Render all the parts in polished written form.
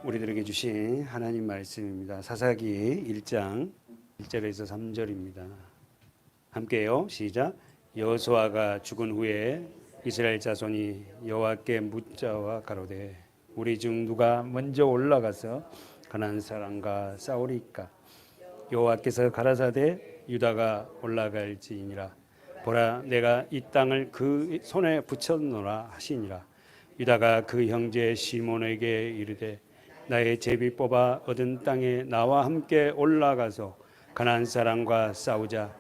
우리들에게 주신 하나님 말씀입니다. 사사기 1장 1절에서 3절입니다. 함께요. 시작. 여호수아가 죽은 후에 이스라엘 자손이 여호와께 묻자와 가로되 우리 중 누가 먼저 올라가서 가나안 사람과 싸우리까? 여호와께서 가라사대 유다가 올라갈지니라. 보라, 내가 이 땅을 그 손에 붙였노라 하시니라. 유다가 그 형제 시몬에게 이르되 나의 제비 뽑아 얻은 땅에 나와 함께 올라가서 가나안 사람과 싸우자.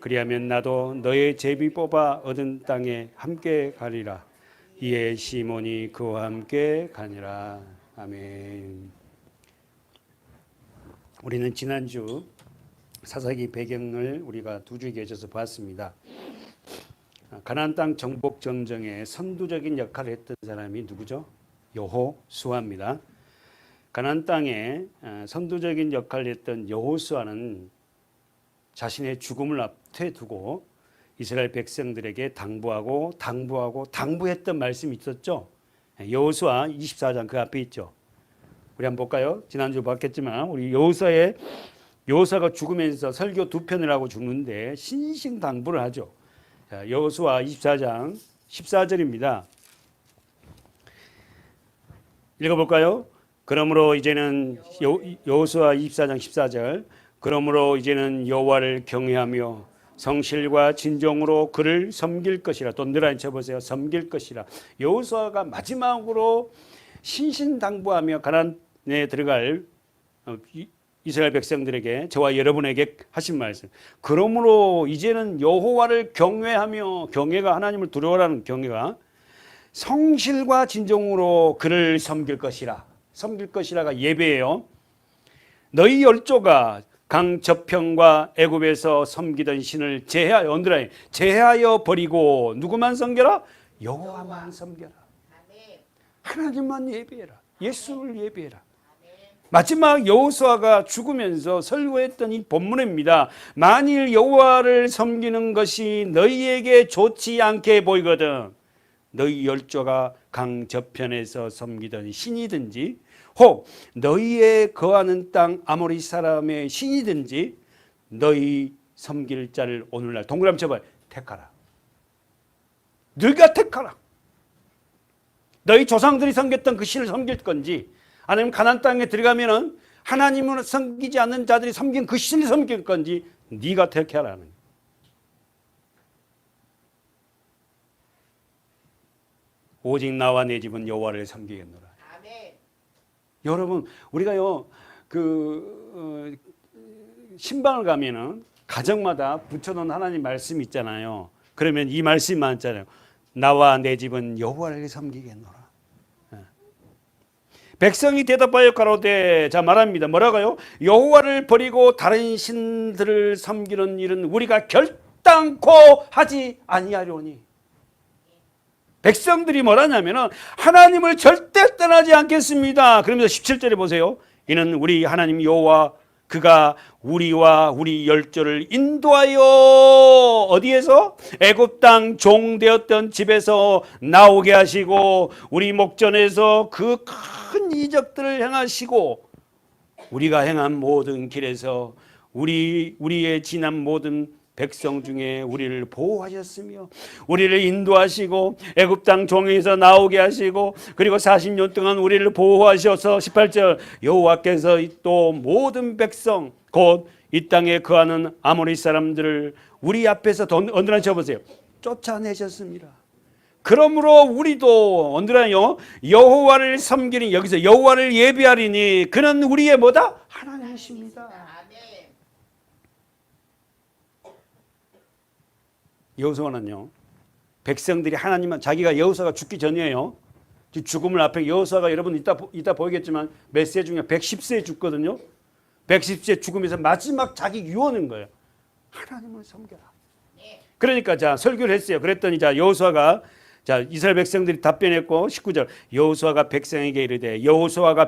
그리하면 나도 너의 제비 뽑아 얻은 땅에 함께 가리라. 이에 시몬이 그와 함께 가니라. 아멘. 우리는 지난주 사사기 배경을 우리가 두 주 계셔서 봤습니다. 가나안 땅 정복 전쟁에 선두적인 역할을 했던 사람이 누구죠? 여호수아입니다. 가나안 땅에 선두적인 역할을 했던 여호수아는 자신의 죽음을 앞에 두고 이스라엘 백성들에게 당부했던 말씀이 있었죠. 여호수아 24장 그 앞에 있죠. 우리 한번 볼까요? 지난주 봤겠지만 우리 여호수아가 죽으면서 설교 두 편을 하고 죽는데 신신당부를 하죠. 여호수아 24장 14절입니다. 읽어볼까요? 그러므로 이제는 여호수아 24장 14절 그러므로 이제는 여호와를 경외하며 성실과 진정으로 그를 섬길 것이라. 또 늘어나 쳐보세요. 섬길 것이라. 여호수아가 마지막으로 신신당부하며 가나안에 들어갈 이스라엘 백성들에게 저와 여러분에게 하신 말씀. 그러므로 이제는 여호와를 경외하며, 경외가 하나님을 두려워하는 경외가 성실과 진정으로 그를 섬길 것이라. 섬길 것이라가 예배예요. 너희 열조가 강 저편과 애굽에서 섬기던 신을 제하여 버리고 누구만 섬겨라? 여호와만 섬겨라. 하나님만 예배해라. 예수를 예배해라. 마지막 여호수아가 죽으면서 설교했던 이 본문입니다. 만일 여호와를 섬기는 것이 너희에게 좋지 않게 보이거든 너희 열조가 강 저편에서 섬기던 신이든지 혹 너희의 거하는 땅 아모리 사람의 신이든지 너희 섬길 자를 오늘날 동그라미 쳐봐요. 택하라. 네가 택하라. 너희 조상들이 섬겼던 그 신을 섬길 건지 아니면 가나안 땅에 들어가면은 하나님을 섬기지 않는 자들이 섬긴 그 신을 섬길 건지 네가 택하라는. 오직 나와 내 집은 여호와를 섬기겠노라. 아멘. 여러분 우리가요 신방을 가면은 가정마다 붙여놓은 하나님 말씀 있잖아요. 그러면 이 말씀이 많잖아요. 나와 내 집은 여호와를 섬기겠노라. 백성이 대답하여 가로되 자 말합니다. 뭐라고요? 여호와를 버리고 다른 신들을 섬기는 일은 우리가 결단코 하지 아니하려니. 백성들이 뭐라냐면은 하나님을 절대 떠나지 않겠습니다. 그러면서 17절에 보세요. 이는 우리 하나님 여호와 그가 우리와 우리 열조를 인도하여 어디에서? 애굽 땅 종되었던 집에서 나오게 하시고 우리 목전에서 그 큰 이적들을 행하시고 우리가 행한 모든 길에서 우리의 지난 모든 백성 중에 우리를 보호하셨으며 우리를 인도하시고 애굽 땅 종에서 나오게 하시고 그리고 40년 동안 우리를 보호하셔서 18절 여호와께서 또 모든 백성 곧 이 땅에 거하는 아모리 사람들을 우리 앞에서 언제나 쳐보세요. 쫓아내셨습니다. 그러므로 우리도 언제나요 여호와를 섬기니 여기서 여호와를 예배하리니 그는 우리의 뭐다? 하나님이십니다. 여호수아는요 백성들이 하나님만 자기가 여호수아가 죽기 전이에요. 죽음을 앞에 여호수아가 여러분 이따 보이겠지만 몇 세 중에 110세에 죽거든요. 110세 죽으면서 마지막 자기 유언인 거예요. 하나님을 섬겨라. 그러니까 자 설교를 했어요. 그랬더니 자 여호수아가 자 이스라엘 백성들이 답변했고 19절 여호수아가 백성에게 이르되 여호수아가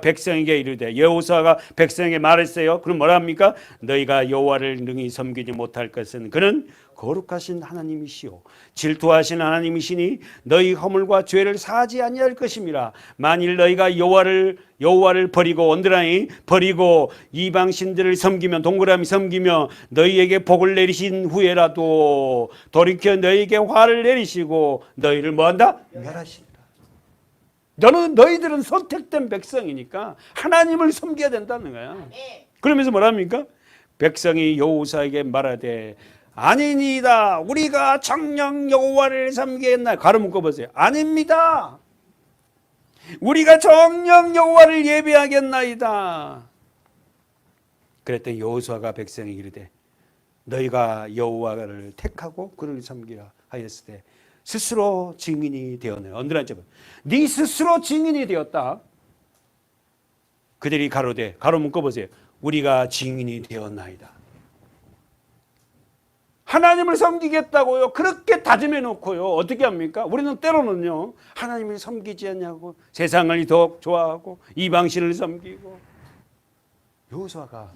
백성에게 말했어요. 그럼 뭐라 합니까? 너희가 여호와를 능히 섬기지 못할 것은 그는 거룩하신 하나님이시오 질투하신 하나님이시니 너희 허물과 죄를 사하지 아니할 것임이라. 만일 너희가 여호와를 버리고 언더라인 버리고 이방 신들을 섬기면 동그라미 섬기며 너희에게 복을 내리신 후에라도 돌이켜 너희에게 화를 내리시고 너희를 뭐한다? 멸하시리라. 너희들은 선택된 백성이니까 하나님을 섬겨야 된다는 거야. 그러면서 뭐랍니까? 백성이 여호사에게 말하되 아니니이다. 우리가 정녕 여호와를 섬기겠나? 가로 묶어보세요. 아닙니다. 우리가 정녕 여호와를 예배하겠나이다. 그랬더니 여호수아가 백성에게 이르되 너희가 여호와를 택하고 그를 섬기라 하였을 때 스스로 증인이 되었네. 언더라인 잡아. 네 스스로 증인이 되었다. 그들이 가로되 가로 묶어보세요. 우리가 증인이 되었나이다. 하나님을 섬기겠다고요. 그렇게 다짐해 놓고요. 어떻게 합니까? 우리는 때로는요. 하나님을 섬기지 않냐고 세상을 더 좋아하고 이방신을 섬기고. 여호수아가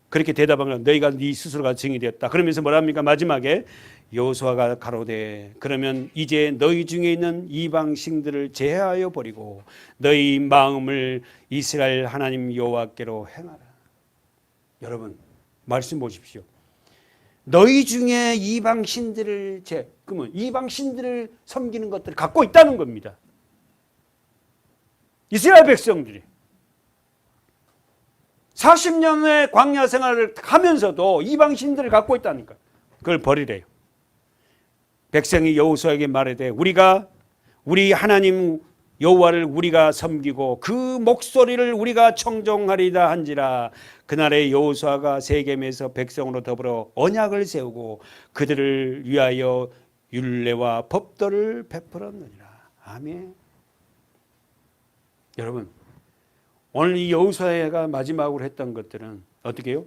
그렇게 대답하면 너희가 네 스스로가 증인이 되었다. 그러면서 뭐랍니까? 마지막에 여호수아가 가로되 그러면 이제 너희 중에 있는 이방신들을 제하여 버리고 너희 마음을 이스라엘 하나님 여호와께로 행하라. 여러분 말씀 보십시오. 너희 중에 이방신들을 그러면 이방신들을 섬기는 것들을 갖고 있다는 겁니다. 이스라엘 백성들이 40년의 광야 생활을 하면서도 이방신들을 갖고 있다니까. 그걸 버리래요. 백성이 여호수아에게 말하되 우리 하나님 여호와를 우리가 섬기고 그 목소리를 우리가 청종하리다 한지라. 그날에 여호수아가 세겜에서 백성으로 더불어 언약을 세우고 그들을 위하여 율례와 법도를 베풀었느니라. 아멘. 여러분 오늘 이 여호수아가 마지막으로 했던 것들은 어떻게 해요?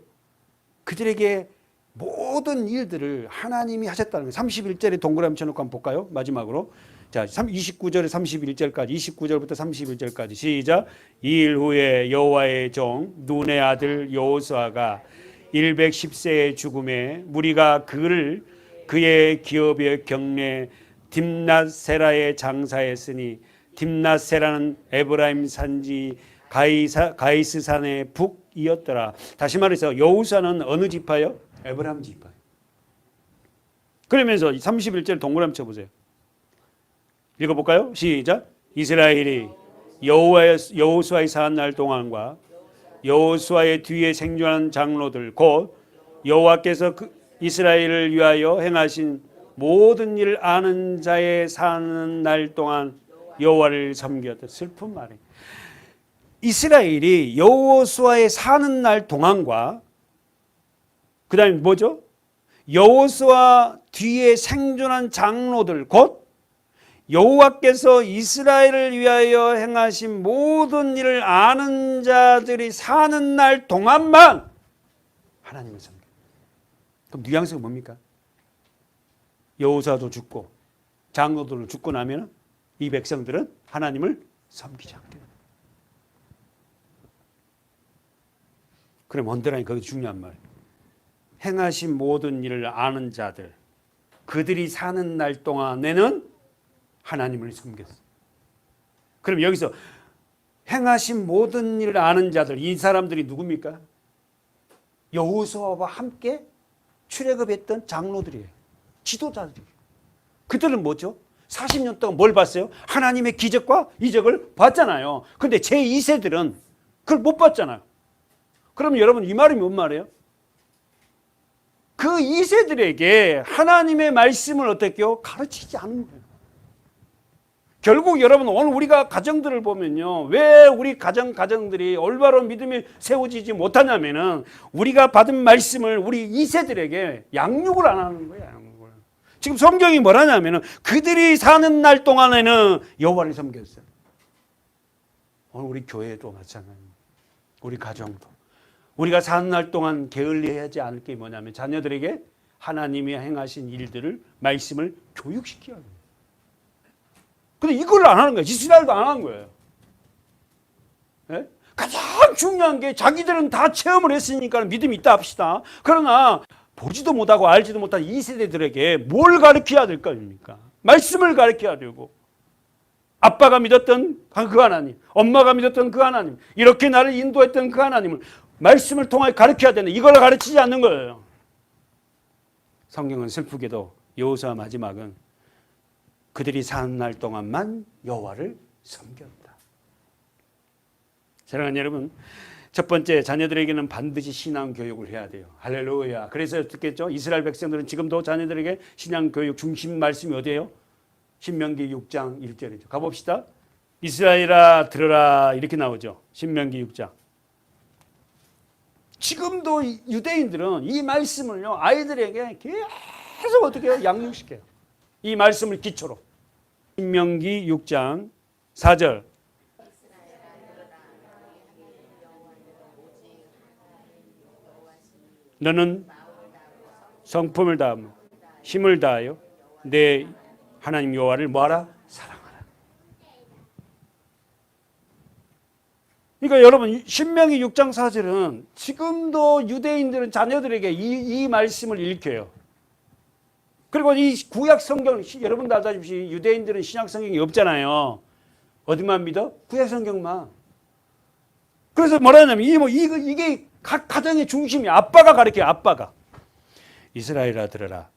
그들에게 모든 일들을 하나님이 하셨다는 거예요. 31절에 동그라미 쳐놓고 한번 볼까요? 마지막으로. 자, 29절에 31절까지 29절부터 31절까지 시작. 이 일 후에 여호와의 종 눈의 아들 여호수아가 110세의 죽음에 무리가 그의 기업의 경내 딥낫세라에 장사했으니 딥낫세라는 에브라임 산지 가이스산의 북이었더라. 다시 말해서 여호수아는 어느 지파요? 에브라임 지파. 그러면서 31절 동그라미 쳐보세요. 읽어볼까요? 시작. 이스라엘이 여호수아의 사한 날 동안과 여호수아의 뒤에 생존한 장로들 곧 여호와께서 이스라엘을 위하여 행하신 모든 일을 아는 자의 사는 날 동안 여호와를 섬겼다. 슬픈 말이에요. 이스라엘이 여호수아의 사는 날 동안과 그 다음에 뭐죠? 여호수아 뒤에 생존한 장로들 곧 여호와께서 이스라엘을 위하여 행하신 모든 일을 아는 자들이 사는 날 동안만 하나님을 섬겨. 그럼 뉘앙스가 뭡니까? 여호수아도 죽고 장로들도 죽고 나면 이 백성들은 하나님을 섬기지 않게 됩니다. 그럼 언더라인 거기 중요한 말. 행하신 모든 일을 아는 자들 그들이 사는 날 동안에는 하나님을 섬겼어요. 그럼 여기서 행하신 모든 일을 아는 자들 이 사람들이 누굽니까? 여호수아와 함께 출애굽했던 장로들이에요. 지도자들이에요. 그들은 뭐죠? 40년 동안 뭘 봤어요? 하나님의 기적과 이적을 봤잖아요. 그런데 제2세들은 그걸 못 봤잖아요. 그럼 여러분 이 말이 뭔 말이에요? 그 2세들에게 하나님의 말씀을 어떻게 해요? 가르치지 않은 거예요. 결국 여러분 오늘 우리가 가정들을 보면요. 왜 우리 가정들이 올바른 믿음이 세워지지 못하냐면은 우리가 받은 말씀을 우리 2세들에게 양육을 안 하는 거예요. 양육을. 지금 성경이 뭐라냐면은 그들이 사는 날 동안에는 여호와를 섬겼어요. 오늘 우리 교회도 마찬가지입니다. 우리 가정도. 우리가 사는 날 동안 게을리하지 않을 게 뭐냐면 자녀들에게 하나님이 행하신 일들을 말씀을 교육시켜야 합니다. 근데 이걸 안 하는 거예요. 이스라엘도 안 하는 거예요. 네? 가장 중요한 게 자기들은 다 체험을 했으니까 믿음이 있다 합시다. 그러나 보지도 못하고 알지도 못한 이 세대들에게 뭘 가르쳐야 될 겁니까? 말씀을 가르쳐야 되고, 아빠가 믿었던 그 하나님, 엄마가 믿었던 그 하나님, 이렇게 나를 인도했던 그 하나님을 말씀을 통하여 가르쳐야 되는데 이걸 가르치지 않는 거예요. 성경은 슬프게도 여호수아 마지막은 그들이 사는 날 동안만 여호와를 섬겼다. 사랑하는 여러분, 첫 번째, 자녀들에게는 반드시 신앙 교육을 해야 돼요. 할렐루야. 그래서 어떻게 했죠? 이스라엘 백성들은 지금도 자녀들에게 신앙 교육 중심 말씀이 어디예요? 신명기 6장 1절이죠. 가봅시다. 이스라엘아 들으라 이렇게 나오죠. 신명기 6장. 지금도 유대인들은 이 말씀을요, 아이들에게 계속 어떻게 해요? 양육시켜요. 이 말씀을 기초로. 신명기 6장 4절. 너는 성품을 다하며 힘을 다하여 내 하나님 여호와를 뭐하라? 사랑하라. 그러니까 여러분, 신명기 6장 4절은 지금도 유대인들은 자녀들에게 이 말씀을 일으켜요. 그리고 이 구약 성경, 여러분도 알다시피 유대인들은 신약 성경이 없잖아요. 어디만 믿어? 구약 성경만. 그래서 뭐라 하냐면 이게 각 가정의 중심이 아빠가 가르쳐요. 아빠가. 이스라엘아 들으라.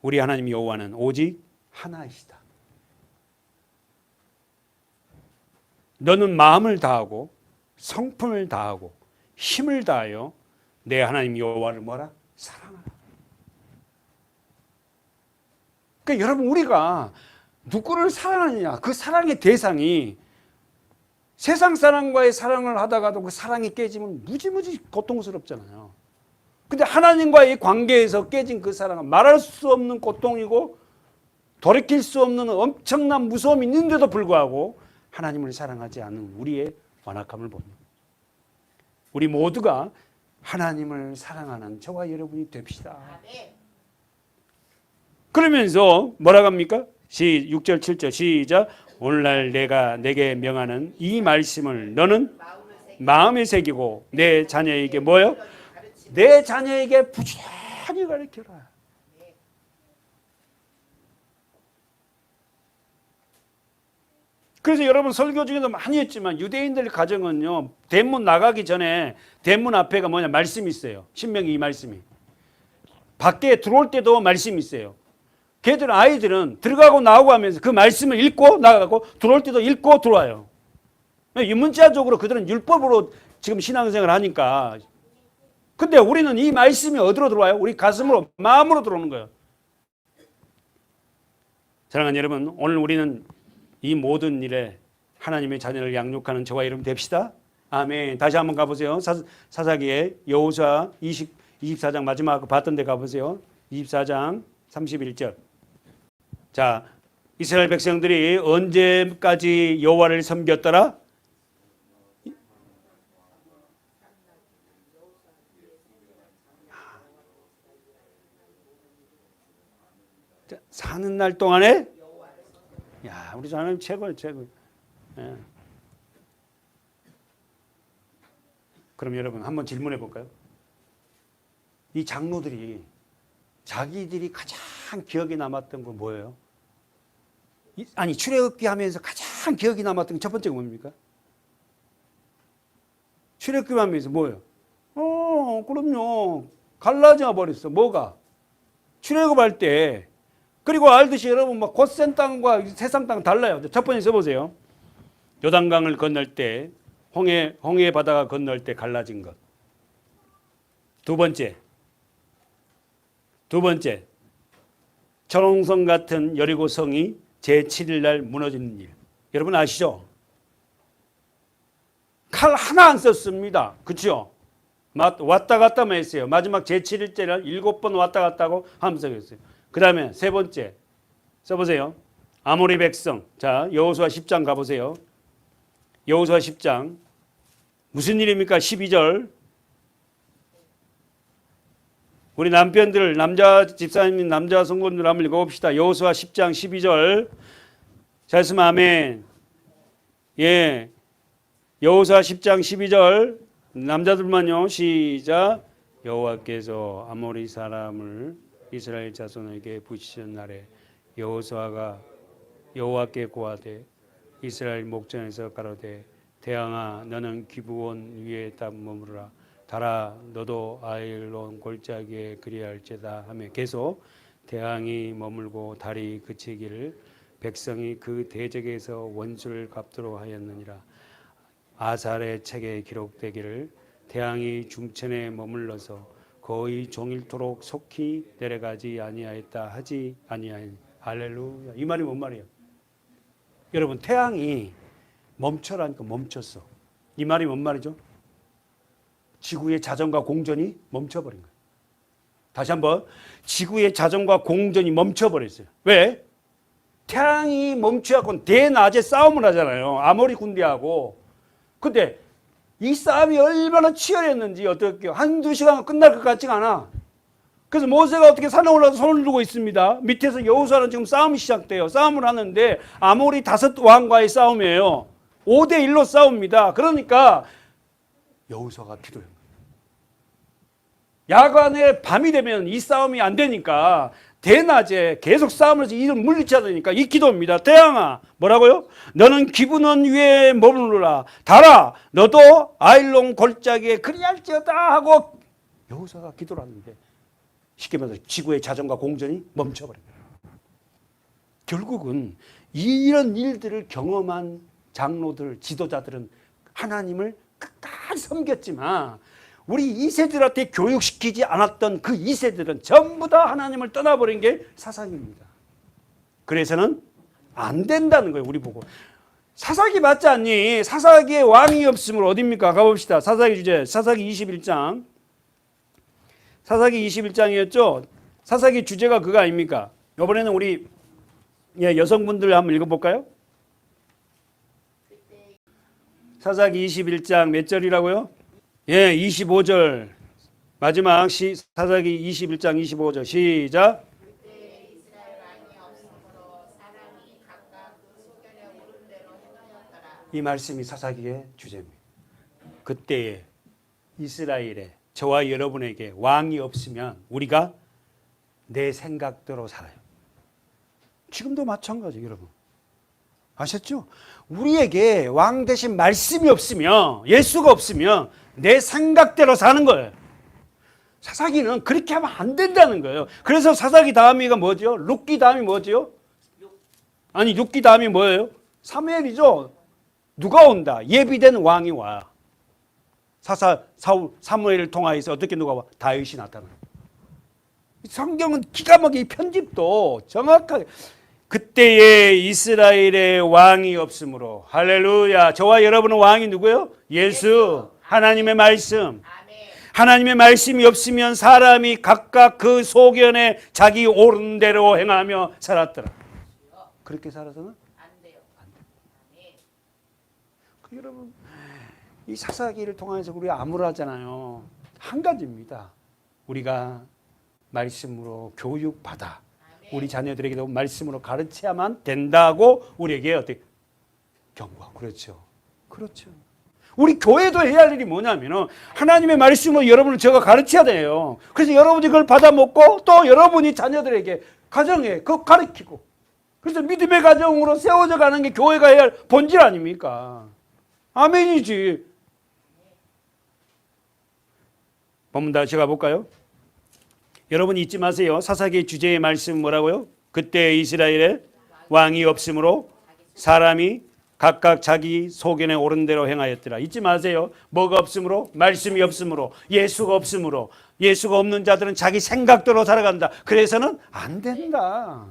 우리 하나님 여호와는 오직 하나이시다. 너는 마음을 다하고 성품을 다하고 힘을 다하여 내 하나님 여호와를 뭐라? 사랑하라. 그러니까 여러분, 우리가 누구를 사랑하느냐, 그 사랑의 대상이 세상 사람과의 사랑을 하다가도 그 사랑이 깨지면 무지무지 고통스럽잖아요. 근데 하나님과의 관계에서 깨진 그 사랑은 말할 수 없는 고통이고 돌이킬 수 없는 엄청난 무서움이 있는데도 불구하고 하나님을 사랑하지 않는 우리의 완악함을 봅니다. 우리 모두가 하나님을 사랑하는 저와 여러분이 됩시다. 그러면서 뭐라고 합니까? 6절 7절 시작. 오늘날 내가 내게 명하는 이 말씀을 너는 마음에 새기고 내 자녀에게 뭐요? 내 자녀에게 부지런히 가르쳐라. 그래서 여러분, 설교 중에도 많이 했지만 유대인들 가정은요, 대문 나가기 전에 대문 앞에가 뭐냐? 말씀이 있어요. 신명기 이 말씀이. 밖에 들어올 때도 말씀이 있어요. 걔들은, 아이들은 들어가고 나오고 하면서 그 말씀을 읽고 나가고 들어올 때도 읽고 들어와요. 유문자적으로 그들은 율법으로 지금 신앙생활을 하니까. 근데 우리는 이 말씀이 어디로 들어와요? 우리 가슴으로, 마음으로 들어오는 거예요. 사랑하는 여러분, 오늘 우리는 이 모든 일에 하나님의 자녀를 양육하는 저와 여러분 됩시다. 아멘. 다시 한번 가보세요. 사사기의 여호수아 24장 마지막 봤던 데 가보세요. 24장 31절. 자, 이스라엘 백성들이 언제까지 여호와를 섬겼더라? 자, 사는 날 동안에, 야, 우리 하나님 최고예요, 최고. 예. 그럼 여러분 한번 질문해 볼까요? 이 장로들이 자기들이 가장 기억에 남았던 건 뭐예요? 출애굽기 하면서 가장 기억에 남았던 게 첫 번째가 뭡니까? 출애굽기 하면서 뭐예요? 그럼요. 갈라져 버렸어. 뭐가? 출애굽할 때. 그리고 알듯이 여러분, 막 고센 땅과 세상 땅 달라요. 첫 번째 써보세요. 요단강을 건널 때, 홍해 바다가 건널 때 갈라진 것. 두 번째, 철옹성 같은 여리고성이 제7일 날 무너지는 일. 여러분 아시죠? 칼 하나 안 썼습니다. 그렇죠? 왔다 갔다만 했어요. 마지막 제7일째 날 7번 왔다 갔다고 하면서 했어요. 그 다음에 세 번째 써보세요. 아모리 백성. 자, 여호수아 10장 가보세요. 여호수아 10장 무슨 일입니까? 12절. 우리 남편들, 남자 집사님, 남자 성도님들 한번 읽어봅시다. 여호수아 10장 12절. 잘 쓰면 아멘. 예. 여호수아 10장 12절. 남자들만요. 시작. 여호와께서 아모리 사람을 이스라엘 자손에게 부시던 날에 여호수아가 여호와께 고하되 이스라엘 목전에서 가로되 대항아 너는 기브온 위에 딱 머무르라 달아 너도 아일론 골짜기에 그리할지다 하며 계속 대항이 머물고 달이 그치기를 백성이 그 대적에서 원수를 갚도록 하였느니라. 아살의 책에 기록되기를 대항이 중천에 머물러서 거의 종일토록 속히 내려가지 아니하였다 하지 아니하였. 할렐루야. 이 말이 뭔 말이에요? 여러분 태양이 멈춰라니까 멈췄어. 이 말이 뭔 말이죠? 지구의 자전과 공전이 멈춰버린 거예요. 다시 한번 지구의 자전과 공전이 멈춰버렸어요. 왜? 태양이 멈춰갖고 대낮에 싸움을 하잖아요. 아모리 군대하고. 근데 이 싸움이 얼마나 치열했는지 어떻게 한두 시간 끝날 것 같지가 않아. 그래서 모세가 어떻게 산에 올라서 손을 들고 있습니다. 밑에서 여호수아는 지금 싸움이 시작돼요. 싸움을 하는데 아모리 5 왕과의 싸움이에요. 5대 1로 싸웁니다. 그러니까 여호수아가 기도해요. 야간에 밤이 되면 이 싸움이 안 되니까 대낮에 계속 싸움을 해서 이를 물리쳐야 되니까 이 기도입니다. 태양아 뭐라고요? 너는 기브온 위에 머무르라. 달아 너도 아일론 골짜기에 그리할지어다 하고 여호수아가 기도를 하는데 쉽게 말해서 지구의 자전과 공전이 멈춰버린 거예요. 결국은 이런 일들을 경험한 장로들, 지도자들은 하나님을 끝까지 섬겼지만 우리 2세들한테 교육시키지 않았던 그 2세들은 전부 다 하나님을 떠나버린 게 사사기입니다. 그래서는 안 된다는 거예요. 우리 보고. 사사기 맞지 않니? 사사기에 왕이 없으므로 어딥니까? 가봅시다. 사사기 주제. 사사기 21장. 사사기 21장이었죠. 사사기 주제가 그거 아닙니까? 이번에는 우리 여성분들 한번 읽어볼까요? 사사기 21장 몇 절이라고요? 25절. 마지막 사사기 21장 25절. 시작. 그때 이스라엘 왕이 없으므로 사람이 각각 그 소견에 오른 대로 행하였더라. 이 말씀이 사사기의 주제입니다. 그때에 이스라엘에 저와 여러분에게 왕이 없으면 우리가 내 생각대로 살아요. 지금도 마찬가지 여러분. 아셨죠? 우리에게 왕 대신 말씀이 없으면 예수가 없으면 내 생각대로 사는 거예요. 사사기는 그렇게 하면 안 된다는 거예요. 그래서 사사기 다음이가 뭐죠? 룻기 다음이 뭐죠? 아니 룻기 다음이 뭐예요? 사무엘이죠. 누가 온다? 예비된 왕이 와. 사무엘을 통하여서 어떻게 누가 와? 다윗이 나타나. 성경은 기가 막히게 편집도 정확하게 그때에 이스라엘의 왕이 없으므로 할렐루야. 저와 여러분은 왕이 누구예요? 예수. 하나님의 말씀. 하나님의 말씀이 없으면 사람이 각각 그 소견에 자기 옳은 대로 행하며 살았더라. 그렇게 살아서는 안 돼요. 여러분 이 사사기를 통해서 우리가 암울하잖아요. 한 가지입니다. 우리가 말씀으로 교육받아 우리 자녀들에게도 말씀으로 가르쳐야만 된다고 우리에게 어떻게 경고하고 그렇죠. 그렇죠. 우리 교회도 해야 할 일이 뭐냐면은 하나님의 말씀으로 여러분을 제가 가르쳐야 돼요. 그래서 여러분이 그걸 받아 먹고 또 여러분이 자녀들에게 가정에 그거 가르치고 그래서 믿음의 가정으로 세워져 가는 게 교회가 해야 할 본질 아닙니까? 아멘이지. 본문 다시 가볼까요? 여러분 잊지 마세요. 사사기 주제의 말씀 뭐라고요? 그때 이스라엘에 왕이 없으므로 사람이 각각 자기 소견에 옳은 대로 행하였더라. 잊지 마세요. 뭐가 없으므로? 말씀이 없으므로. 예수가 없으므로. 예수가 없는 자들은 자기 생각대로 살아간다. 그래서는 안 된다.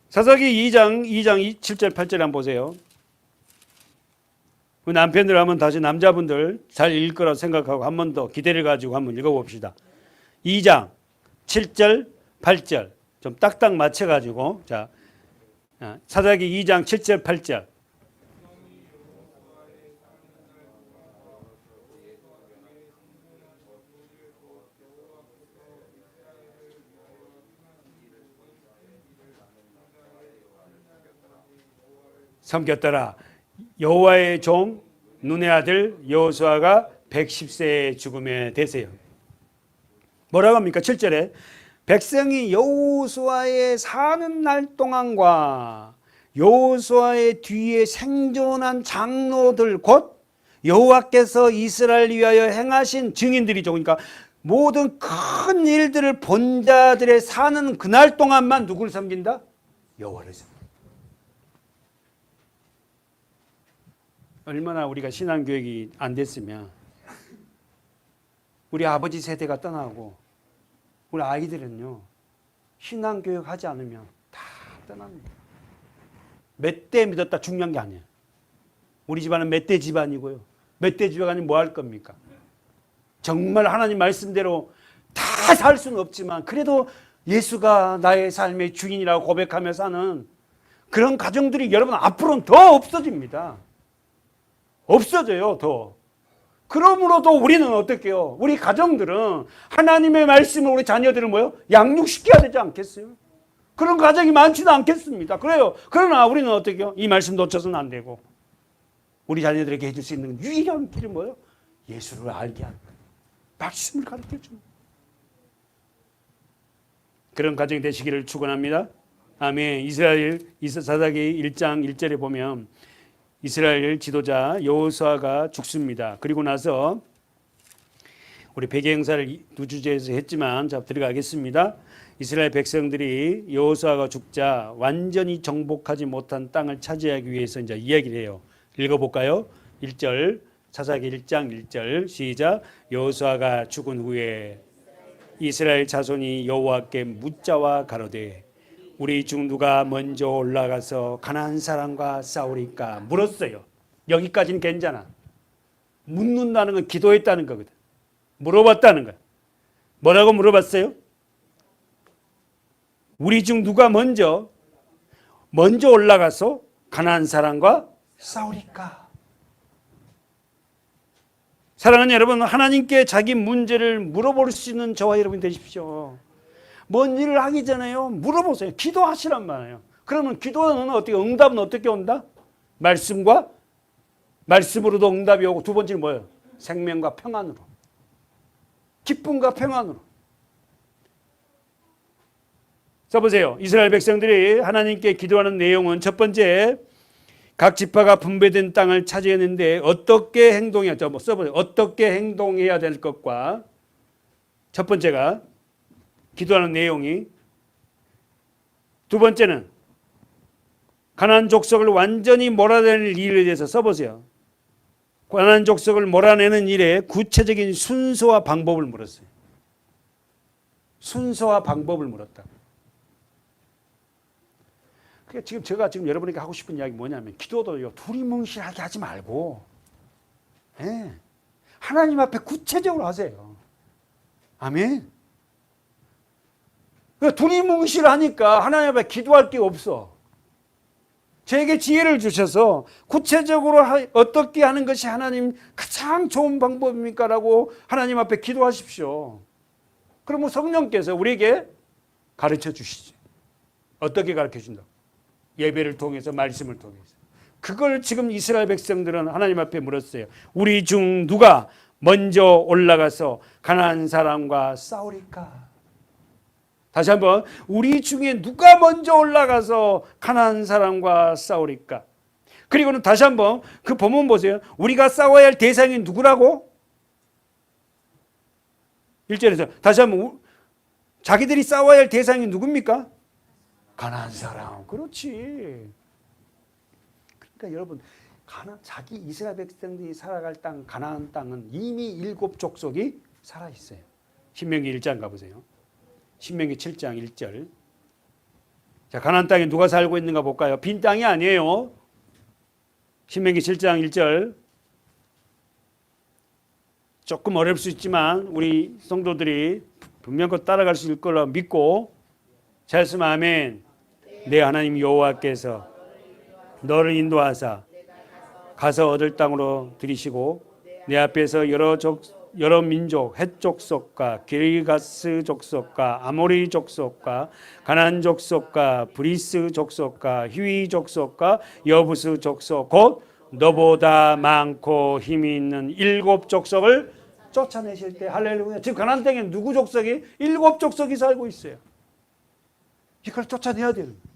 사사기 2장 7절 8절 한번 보세요. 남편들 한번 다시 남자분들 잘 읽을 거라 생각하고 한 번 더 기대를 가지고 한번 읽어봅시다. 2장 7절 8절 좀 딱딱 맞춰가지고 자 사사기 2장 7절 8절 섬겼더라. 여호와의 종 눈의 아들 여호수아가 110세의 죽음에 대세요. 뭐라고 합니까? 7절에 백성이 여호수아의 사는 날 동안과 여호수아의 뒤에 생존한 장로들 곧 여호와께서 이스라엘 위하여 행하신 증인들이죠. 그러니까 모든 큰 일들을 본 자들의 사는 그날 동안만 누구를 섬긴다? 여호와를 섬긴다. 얼마나 우리가 신앙교육이 안 됐으면 우리 아버지 세대가 떠나고 우리 아이들은요 신앙교육 하지 않으면 다 떠납니다. 몇 대 믿었다 중요한 게 아니에요. 우리 집안은 몇 대 집안이고요. 몇 대 집안이 뭐 할 겁니까? 정말 하나님 말씀대로 다 살 수는 없지만 그래도 예수가 나의 삶의 주인이라고 고백하며 사는 그런 가정들이 여러분 앞으로는 더 없어집니다. 없어져요. 더. 그러므로도 우리는 어떻게 해요? 우리 가정들은 하나님의 말씀을 우리 자녀들은 뭐요? 양육시켜야 되지 않겠어요? 그런 가정이 많지도 않겠습니다. 그래요. 그러나 우리는 어떻게 해요? 이 말씀 놓쳐서는 안 되고 우리 자녀들에게 해줄 수 있는 유일한 길이 뭐예요? 예수를 알게 하는 거예요. 말씀을 가르쳐 줍니다. 그런 가정이 되시기를 축원합니다. 아멘. 이스라엘 사사기 1장 1절에 보면 이스라엘 지도자 여호수아가 죽습니다. 그리고 나서 우리 배경사를 두 주제에서 했지만 자 들어가겠습니다. 이스라엘 백성들이 여호수아가 죽자 완전히 정복하지 못한 땅을 차지하기 위해서 이제 이야기를 해요. 읽어볼까요? 1절 사사기 1장 1절 시작. 여호수아가 죽은 후에 이스라엘 자손이 여호와께 묻자와 가로되 우리 중 누가 먼저 올라가서 가나안 사람과 싸우리까 물었어요. 여기까지는 괜찮아. 묻는다는 건 기도했다는 거거든. 물어봤다는 거야. 뭐라고 물어봤어요? 우리 중 누가 먼저 올라가서 가나안 사람과 싸우리까? 사랑하는 여러분, 하나님께 자기 문제를 물어볼 수 있는 저와 여러분이 되십시오. 뭔 일을 하기 전에요 물어보세요. 기도하시란 말이에요. 그러면 기도는 어떻게 응답은 어떻게 온다? 말씀으로도 응답이 오고 두 번째는 뭐예요? 생명과 평안으로, 기쁨과 평안으로. 써보세요. 이스라엘 백성들이 하나님께 기도하는 내용은 첫 번째, 각 지파가 분배된 땅을 차지했는데 어떻게 행동해야 써보세요. 어떻게 행동해야 될 것과 첫 번째가 기도하는 내용이, 두 번째는 가나안 족속을 완전히 몰아내는 일에 대해서 써보세요. 가나안 족속을 몰아내는 일에 구체적인 순서와 방법을 물었어요. 순서와 방법을 물었다. 그러니까 제가 지금 여러분에게 하고 싶은 이야기 뭐냐면 기도도요 두리뭉실하게 하지 말고 하나님 앞에 구체적으로 하세요. 아멘. 두리뭉실하니까 하나님 앞에 기도할 게 없어. 저에게 지혜를 주셔서 구체적으로 어떻게 하는 것이 하나님 가장 좋은 방법입니까? 라고 하나님 앞에 기도하십시오. 그러면 성령께서 우리에게 가르쳐 주시죠. 어떻게 가르쳐 준다? 예배를 통해서, 말씀을 통해서. 그걸 지금 이스라엘 백성들은 하나님 앞에 물었어요. 우리 중 누가 먼저 올라가서 가나안 사람과 싸우리까? 다시 한번, 우리 중에 누가 먼저 올라가서 가나안 사람과 싸우리까? 그리고는 다시 한번 그 본문 보세요. 우리가 싸워야 할 대상이 누구라고? 1절에서 다시 한번, 자기들이 싸워야 할 대상이 누굽니까? 가나안 사람. 그렇지. 그러니까 여러분, 자기 이스라엘 백성들이 살아갈 땅, 가나안 땅은 이미 7족속이 살아 있어요. 신명기 1장 가보세요. 신명기 7장 1절. 자, 가나안 땅에 누가 살고 있는가 볼까요? 빈 땅이 아니에요. 신명기 7장 1절. 조금 어려울 수 있지만 우리 성도들이 분명히 따라갈 수 있을 거라 믿고 잘했으면 아멘. 내 하나님 여호와께서 너를 인도하사 가서 얻을 땅으로 들이시고 내 앞에서 여러 민족, 헷 족속과 기르가스 족속과 아모리 족속과 가나안 족속과 브리스 족속과 히위 족속과 여부스 족속 곧 너보다 많고 힘이 있는 일곱 족속을 쫓아내실 때 할렐루야. 지금 가나안 땅에 누구 족속이? 일곱 족속이 살고 있어요. 이걸 쫓아내야 되는 거예요.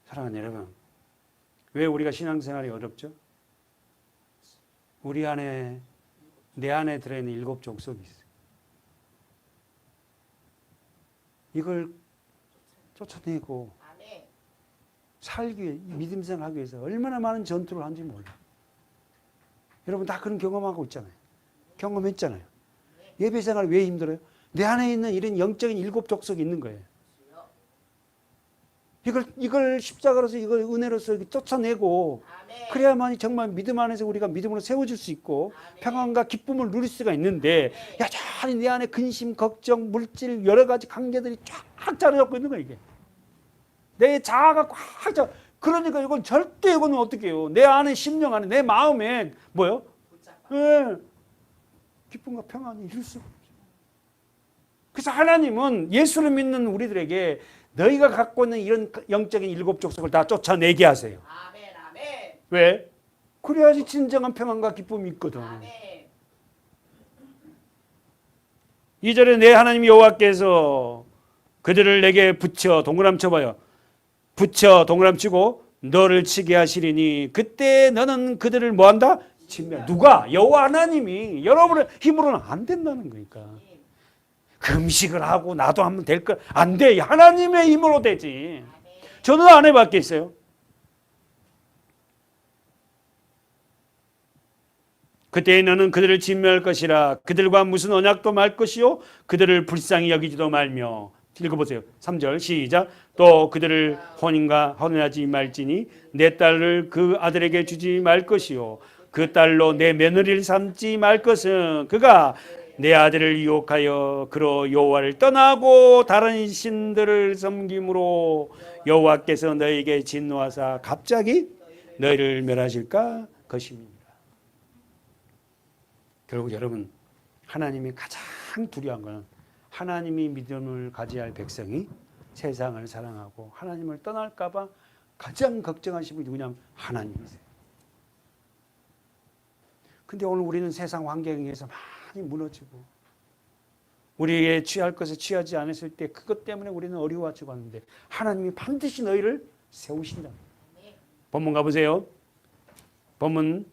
사랑하는 여러분, 왜 우리가 신앙생활이 어렵죠? 우리 안에, 내 안에 들어있는 일곱 족속이 있어요. 이걸 쫓아내고 아멘. 살기 위해, 믿음 생활하기 위해서 얼마나 많은 전투를 하는지 몰라요. 여러분 다 그런 경험하고 있잖아요. 경험했잖아요. 예배 생활 왜 힘들어요? 내 안에 있는 이런 영적인 일곱 족속이 있는 거예요. 이걸 십자가로서, 이걸 은혜로서 이렇게 쫓아내고, 아멘. 그래야만이 정말 믿음 안에서 우리가 믿음으로 세워질 수 있고, 평안과 기쁨을 누릴 수가 있는데, 여전히 내 안에 근심, 걱정, 물질, 여러 가지 관계들이 쫙 자리잡고 있는 거예요, 이게. 내 자아가 꽉 자. 그러니까 이건 절대 이거는 어떻게 해요? 내 안에, 심령 안에, 내 마음에, 뭐요? 예. 기쁨과 평안이 이룰 수가 없죠. 그래서 하나님은 예수를 믿는 우리들에게 너희가 갖고 있는 이런 영적인 일곱 족속을 다 쫓아내게 하세요. 아멘. 아멘. 왜? 그래야지 진정한 평안과 기쁨이 있거든. 아멘. 2절에 내 하나님 여호와께서 그들을 내게 붙여, 동그라미 쳐봐요. 붙여 동그라미 치고 너를 치게 하시리니 그때 너는 그들을 뭐한다? 진멸. 누가? 여호와 하나님이. 여러분의 힘으로는 안 된다는 거니까. 금식을 하고 나도 하면 될 거 안 돼. 하나님의 힘으로 되지. 저는 안 해봤겠어요. 그때 너는 그들을 진멸할 것이라. 그들과 무슨 언약도 말 것이요 그들을 불쌍히 여기지도 말며. 읽어보세요. 3절 시작. 또 그들을 혼인하지 말지니 내 딸을 그 아들에게 주지 말 것이요 그 딸로 내 며느리를 삼지 말 것은 그가 내 아들을 유혹하여 그로 여호와를 떠나고 다른 신들을 섬김으로 여호와께서 너에게 진노하사 갑자기 너희를 멸하실까 것입니다. 결국 여러분, 하나님이 가장 두려운 것은 하나님이 믿음을 가져야 할 백성이 세상을 사랑하고 하나님을 떠날까 봐 가장 걱정하시는 분이 누구냐면 하나님이세요. 근데 오늘 우리는 세상 환경에 의해서 많이 무너지고 우리에게 취할 것을 취하지 않았을 때 그것 때문에 우리는 어려워지고 하는데 하나님이 반드시 너희를 세우신다. 본문 가보세요. 본문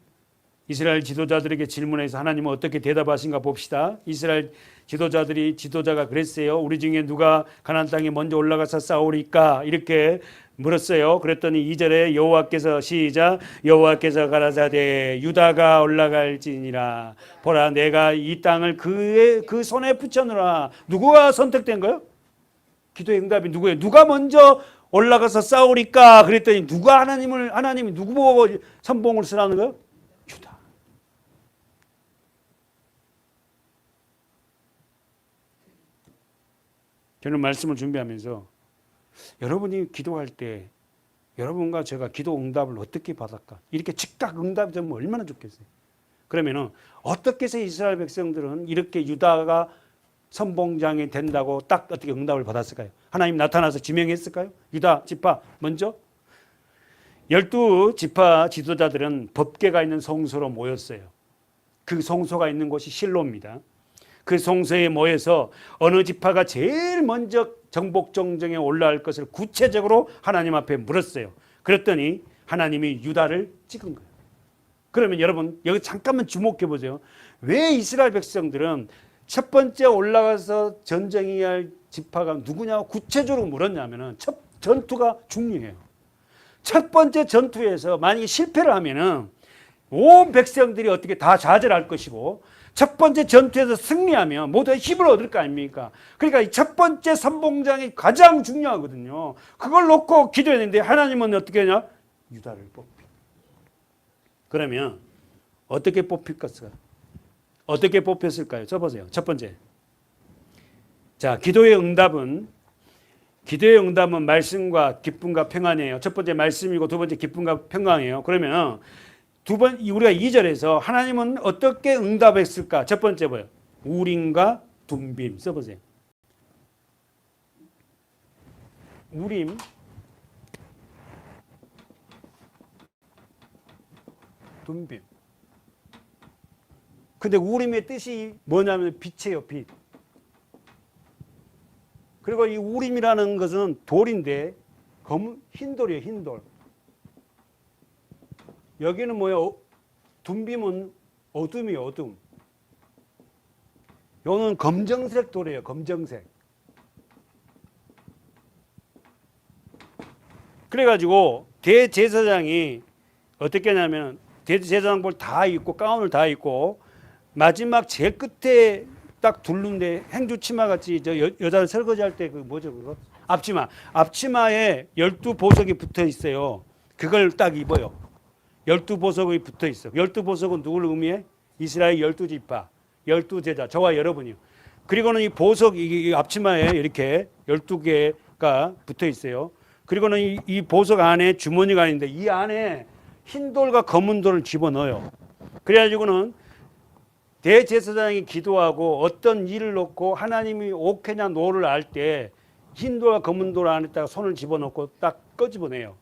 이스라엘 지도자들에게 질문해서 하나님은 어떻게 대답하신가 봅시다. 이스라엘 지도자가 그랬어요. 우리 중에 누가 가나안 땅에 먼저 올라가서 싸우리까? 이렇게 물었어요. 그랬더니 2절에 여호와께서 시작. 여호와께서 가라사대 유다가 올라갈지니라. 보라 내가 이 땅을 그 손에 붙여놓으라. 누구가 선택된 거예요? 기도의 응답이 누구예요? 누가 먼저 올라가서 싸우리까? 그랬더니 누가 하나님이 누구 보고 선봉을 쓰라는 거예요? 유다. 저는 말씀을 준비하면서 여러분이 기도할 때 여러분과 제가 기도 응답을 어떻게 받을까? 이렇게 즉각 응답이 되면 얼마나 좋겠어요. 그러면은 어떻게 해서 이스라엘 백성들은 이렇게 유다가 선봉장이 된다고 딱 어떻게 응답을 받았을까요? 하나님 나타나서 지명했을까요? 유다 지파 먼저 12지파 지도자들은 법궤가 있는 성소로 모였어요. 그 성소가 있는 곳이 실로입니다. 그 성소에 모여서 어느 지파가 제일 먼저 정복정정에 올라갈 것을 구체적으로 하나님 앞에 물었어요. 그랬더니 하나님이 유다를 찍은 거예요. 그러면 여러분 여기 잠깐만 주목해 보세요. 왜 이스라엘 백성들은 첫 번째 올라가서 전쟁해야 할 지파가 누구냐고 구체적으로 물었냐면은 첫 전투가 중요해요. 첫 번째 전투에서 만약에 실패를 하면은 온 백성들이 어떻게 다 좌절할 것이고 첫 번째 전투에서 승리하면 모두 힘을 얻을 거 아닙니까? 그러니까 이 첫 번째 선봉장이 가장 중요하거든요. 그걸 놓고 기도했는데 하나님은 어떻게 하냐? 유다를 뽑히. 그러면 어떻게 뽑힐까요? 어떻게 뽑혔을까요? 써보세요. 첫 번째. 자, 기도의 응답은 말씀과 기쁨과 평안이에요. 첫 번째 말씀이고 두 번째 기쁨과 평강이에요. 그러면 우리가 2절에서 하나님은 어떻게 응답했을까? 첫 번째 뭐예요? 우림과 둠빔 써보세요. 우림, 둠빔. 근데 우림의 뜻이 뭐냐면 빛이에요, 빛. 그리고 이 우림이라는 것은 돌인데 흰 돌이에요, 흰 돌. 여기는 뭐예요? 둠빔은 어둠이에요, 어둠. 요는 검정색 돌이에요, 검정색. 그래가지고 대제사장이 어떻게 하냐면 대제사장 볼 다 입고 가운을 다 입고 마지막 제일 끝에 딱 둘른데 행주 치마 같이 저 여자를 설거지할 때 그 뭐죠 그거? 앞치마. 앞치마에 12보석이 붙어 있어요. 그걸 딱 입어요. 12보석이 붙어 있어. 12보석은 누구를 의미해? 이스라엘 12지파, 12제자, 저와 여러분이요. 그리고는 이 보석, 이 앞치마에 이렇게 12개가 붙어 있어요. 그리고는 이 보석 안에 주머니가 있는데 이 안에 흰 돌과 검은 돌을 집어넣어요. 그래가지고는 대제사장이 기도하고 어떤 일을 놓고 하나님이 옳게냐 노를 알 때 흰 돌과 검은 돌 안에다가 손을 집어넣고 딱 꺼집어내요.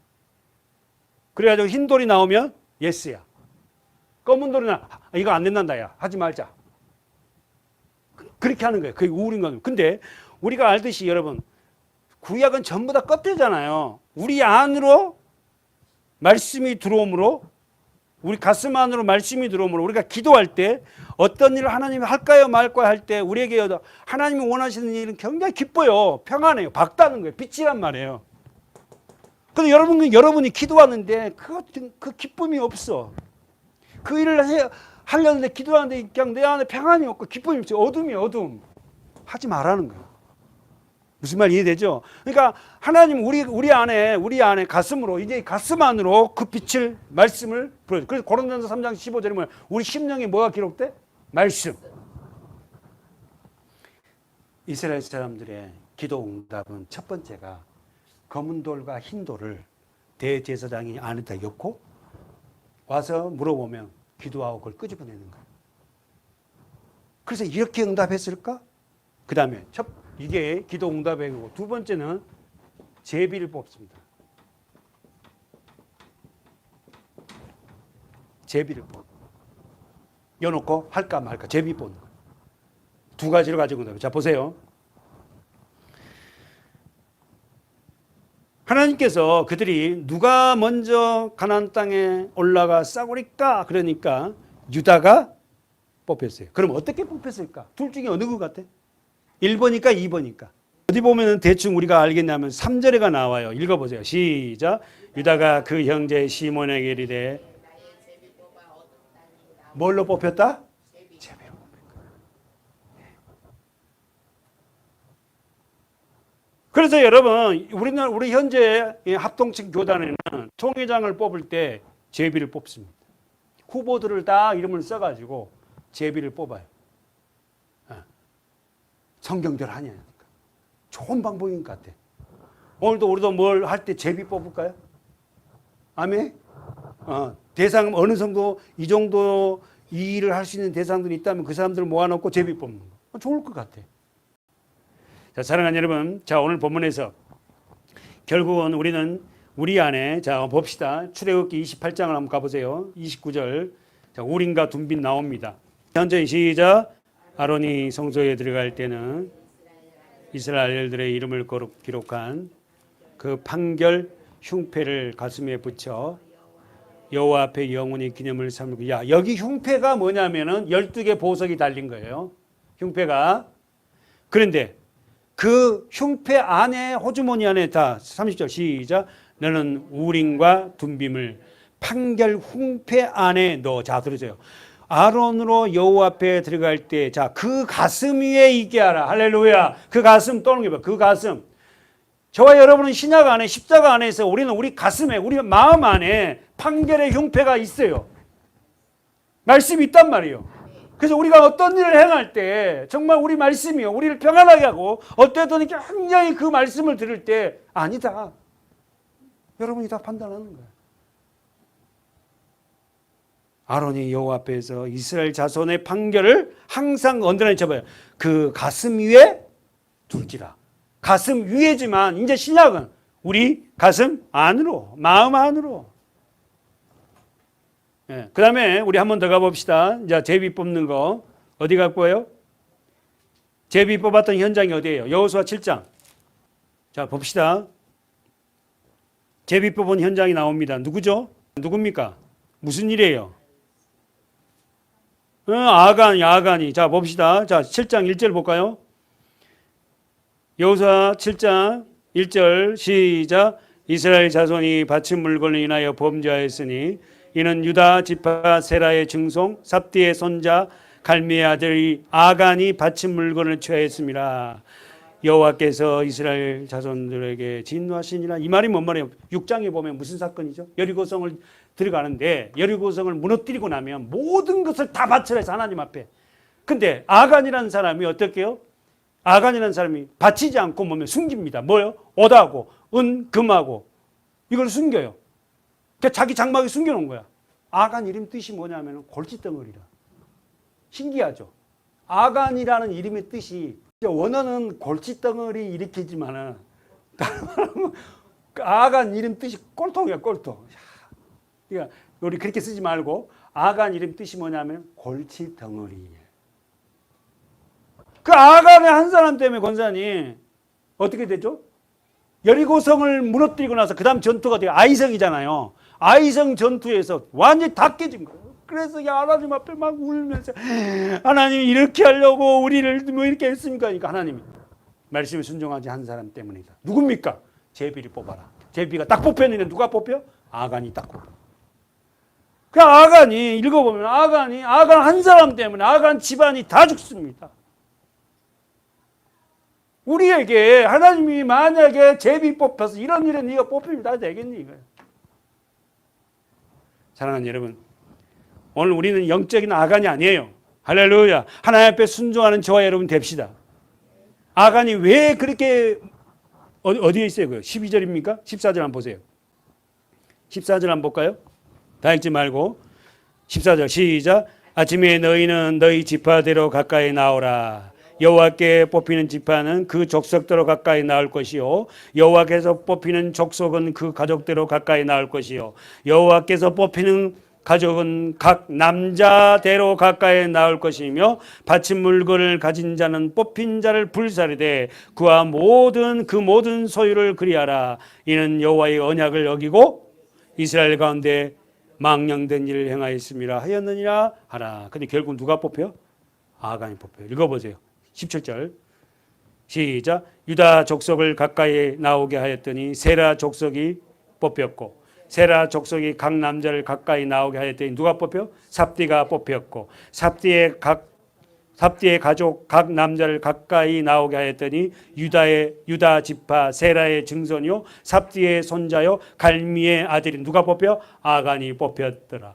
그래가지고 흰 돌이 나오면 예스야. 검은 돌이 이거 안 된단다 야. 하지 말자. 그렇게 하는 거예요. 그게 우울인 거예요. 근데 우리가 알듯이 여러분 구약은 전부 다 껍데잖아요. 우리 안으로 말씀이 들어오므로 우리 가슴 안으로 말씀이 들어오므로 우리가 기도할 때 어떤 일을 하나님이 할까요 말까요 할 때 우리에게 하나님이 원하시는 일은 굉장히 기뻐요. 평안해요. 밝다는 거예요. 빛이란 말이에요. 근데 여러분이 기도하는데 그 기쁨이 없어. 그 일을 하려는데 기도하는데 그냥 내 안에 평안이 없고 기쁨이 없어. 어둠이에요. 어둠. 하지 말라는 거예요. 무슨 말 이해되죠? 그러니까 하나님 우리 안에 가슴으로 이제 가슴 안으로 그 빛을 말씀을 보여줘. 그래서 고린도전서 3장 15절에 뭐야? 우리 심령에 뭐가 기록돼? 말씀. 이스라엘 사람들의 기도 응답은 첫 번째가 검은 돌과 흰 돌을 대제사장이 안에다 엮고 와서 물어보면 기도하고 그걸 끄집어내는 거예요. 그래서 이렇게 응답했을까? 그 다음에 이게 기도 응답이고 두 번째는 제비를 뽑습니다. 제비를 뽑. 여놓고 할까 말까 제비 뽑는 거예요. 두 가지를 가지고 있는 거예요. 자 보세요. 하나님께서 그들이 누가 먼저 가나안 땅에 올라가 싸우리까 그러니까 유다가 뽑혔어요. 그럼 어떻게 뽑혔을까? 둘 중에 어느 것 같아? 1번이니까 2번이니까. 어디 보면은 대충 우리가 알겠냐면 3절에가 나와요. 읽어보세요. 시작. 유다가 그 형제 시몬에게 이르되 뭘로 뽑혔다? 제비로 뽑혔다. 그래서 여러분 우리 현재 합동측 교단에는 총회장을 뽑을 때 제비를 뽑습니다. 후보들을 다 이름을 써가지고 제비를 뽑아요. 성경대로 하냐니까. 좋은 방법인 것 같아. 오늘도 우리도 뭘 할 때 제비 뽑을까요? 아멘? 대상 어느 정도 이 정도 이 일을 할 수 있는 대상들이 있다면 그 사람들을 모아놓고 제비 뽑는 거. 좋을 것 같아. 자, 사랑하는 여러분. 자, 오늘 본문에서 결국은 우리는 우리 안에 자 봅시다. 출애굽기 28장을 한번 가보세요. 29절. 자, 우림과 둠빔 나옵니다. 현재 시작. 아론이 성소에 들어갈 때는 이스라엘들의 이름을 기록한 그 판결 흉패를 가슴에 붙여 여호와 앞에 영원히 기념을 삼고. 야, 여기 흉패가 뭐냐면은 12개 보석이 달린 거예요. 흉패가. 그런데 그 흉패 안에 호주머니 안에 다 30절 시작. 너는 우림과 둠빔을 판결 흉패 안에 넣어. 자, 들으세요. 아론으로 여호와 앞에 들어갈 때, 자, 그 가슴 위에 있게 하라. 할렐루야. 그 가슴 떠는 게 봐. 그 가슴. 저와 여러분은 신약 안에 십자가 안에서 우리는 우리 가슴에 우리 마음 안에 판결의 흉패가 있어요. 말씀이 있단 말이에요. 그래서 우리가 어떤 일을 행할 때 정말 우리 말씀이요. 우리를 평안하게 하고 어때든 굉장히 그 말씀을 들을 때 아니다. 여러분이 다 판단하는 거예요. 아론이 여호와 앞에서 이스라엘 자손의 판결을 항상 언더라인 쳐봐요. 그 가슴 위에 둘지라. 가슴 위에지만 이제 신약은 우리 가슴 안으로, 마음 안으로. 예, 그 다음에 우리 한 번 더 가봅시다. 자, 제비 뽑는 거. 어디 갖고 와요? 제비 뽑았던 현장이 어디예요? 여호수아 7장. 자, 봅시다. 제비 뽑은 현장이 나옵니다. 누구죠? 누굽니까? 무슨 일이에요? 아간이. 자, 봅시다. 자, 7장 1절 볼까요? 여호수아 7장 1절 시작. 이스라엘 자손이 바친 물건을 인하여 범죄하였으니 이는 유다 지파 세라의 증손 삽디의 손자 갈미의 아들이 아간이 바친 물건을 취하였습니다. 여호와께서 이스라엘 자손들에게 진노하시니라. 이 말이 뭔 말이에요? 6장에 보면 무슨 사건이죠? 여리고성을 들어가는데 여리고성을 무너뜨리고 나면 모든 것을 다 바쳐라 해서 하나님 앞에. 근데 아간이라는 사람이 어떻게요? 아간이라는 사람이 바치지 않고 뭐면 숨깁니다. 뭐요? 옷하고 은, 금하고 이걸 숨겨요. 그러니까 자기 장막에 숨겨놓은 거야. 아간 이름 뜻이 뭐냐면 골칫덩어리라. 신기하죠? 아간이라는 이름의 뜻이 원어는 골칫덩어리 일으키지만은 다른 말하면 아간 이름 뜻이 꼴통이야, 꼴통. 그러니까 우리 그렇게 쓰지 말고 아간 이름 뜻이 뭐냐면 골칫덩어리. 그 아간의 한 사람 때문에 권사님 어떻게 되죠? 여리고성을 무너뜨리고 나서 그 다음 전투가 돼요. 아이성이잖아요. 아이성 전투에서 완전히 다 깨진 거예요. 그래서 하나님 앞에 막 울면서 하나님 이렇게 하려고 우리를 뭐 이렇게 했습니까? 그러니까 하나님이 말씀에 순종하지 한 사람 때문이다. 누굽니까? 제비를 뽑아라. 제비가 딱 뽑혔는데 누가 뽑혀? 아간이 딱 뽑혀. 그 아간이 읽어보면 아간 한 사람 때문에 아간 집안이 다 죽습니다. 우리에게 하나님이 만약에 제비 뽑혀서 이런 일에 네가 뽑히면 다 되겠니 이거예요. 사랑하는 여러분, 오늘 우리는 영적인 아간이 아니에요. 할렐루야. 하나님 앞에 순종하는 저와 여러분 됩시다. 아간이 왜 그렇게 어디에 있어요? 12절입니까? 14절 한번 보세요. 14절 한번 볼까요? 다 읽지 말고 14절 시작. 아침에 너희는 너희 지파대로 가까이 나오라. 여호와께 뽑히는 지파는 그 족속대로 가까이 나올 것이요 여호와께서 뽑히는 족속은 그 가족대로 가까이 나올 것이요 여호와께서 뽑히는 가족은 각 남자대로 가까이 나올 것이며 바친 물건을 가진 자는 뽑힌 자를 불사르되 그와 그 모든 소유를 그리하라. 이는 여호와의 언약을 어기고 이스라엘 가운데 망령된 일을 행하였음이라 하였느니라 하라. 근데 결국 누가 뽑혀? 아간이 뽑혀요. 읽어보세요. 17절 시작. 유다 족속을 가까이 나오게 하였더니 세라 족속이 뽑혔고 세라 족속이 각 남자를 가까이 나오게 하였더니 누가 뽑혀? 삽디가 뽑혔고 삽디의 가족 각 남자를 가까이 나오게 하였더니 유다 지파 세라의 증손이요 삽디의 손자요 갈미의 아들이 누가 뽑혀? 아간이 뽑혔더라.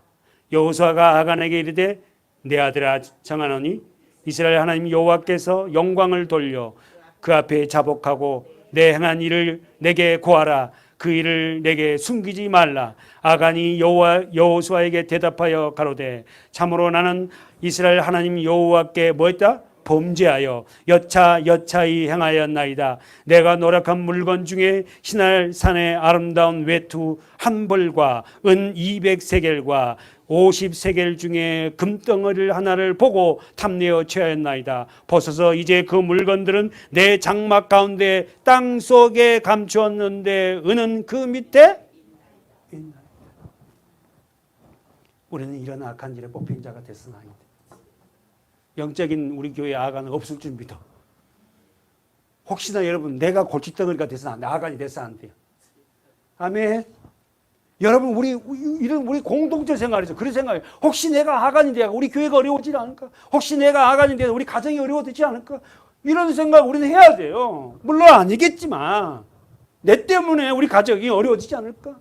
여호수아가 아간에게 이르되 내 아들아 청하노니 이스라엘 하나님 여호와께서 영광을 돌려 그 앞에 자복하고 내 행한 일을 내게 고하라. 그 일을 내게 숨기지 말라. 아간이 여호수아에게 대답하여 가로되 참으로 나는 이스라엘 하나님 여호와께 뭐했다? 범죄하여 여차히 행하였나이다. 내가 노력한 물건 중에 시날 산의 아름다운 외투 한 벌과 은 200세겔과 50세겔 중에 금덩어리를 하나를 보고 탐내어 취하였나이다. 보소서 이제 그 물건들은 내 장막 가운데 땅 속에 감추었는데 은은 그 밑에 있나이다. 우리는 이런 악한 일에 뽑힌 자가 됐으나이다. 영적인 우리 교회 아간은 없을 줄 믿어. 혹시나 여러분 내가 골칫덩어리가 돼서 안 돼. 아간이 돼서 안 돼요. 아멘. 여러분 우리 공동체 생활이죠. 그런 생각이에요. 혹시 내가 아간이 돼야 우리 교회가 어려워지지 않을까? 혹시 내가 아간이 돼야 우리 가정이 어려워지지 않을까? 이런 생각 우리는 해야 돼요. 물론 아니겠지만 내 때문에 우리 가정이 어려워지지 않을까?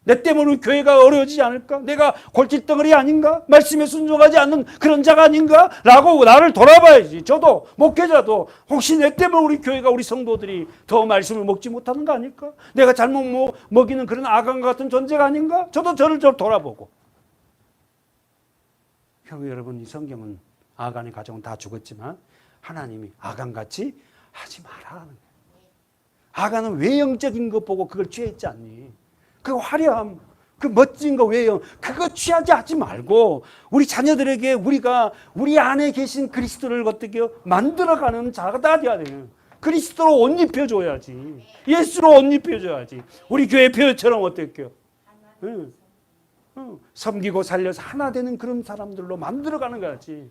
내 때문에 우리 교회가 어려워지지 않을까? 내가 골칫덩어리 아닌가? 말씀에 순종하지 않는 그런 자가 아닌가? 라고 나를 돌아봐야지. 저도 목회자도 혹시 내 때문에 우리 교회가 우리 성도들이 더 말씀을 먹지 못하는 거 아닐까? 내가 잘못 먹이는 그런 아간 같은 존재가 아닌가? 저도 저를 돌아보고. 결국 여러분 이 성경은 아간의 가정은 다 죽었지만 하나님이 아간같이 하지 마라. 하가는 외형적인 것 보고 그걸 취했지 않니? 그 화려함, 그 멋진 거 외형, 그거 취하지 말고 우리 자녀들에게 우리가 우리 안에 계신 그리스도를 어떻게 만들어가는 자가 돼야 돼요. 그리스도로 옷 입혀줘야지. 예수로 옷 입혀줘야지. 우리 교회 표처럼 어떨게요? 응. 섬기고 살려서 하나 되는 그런 사람들로 만들어가는 거지.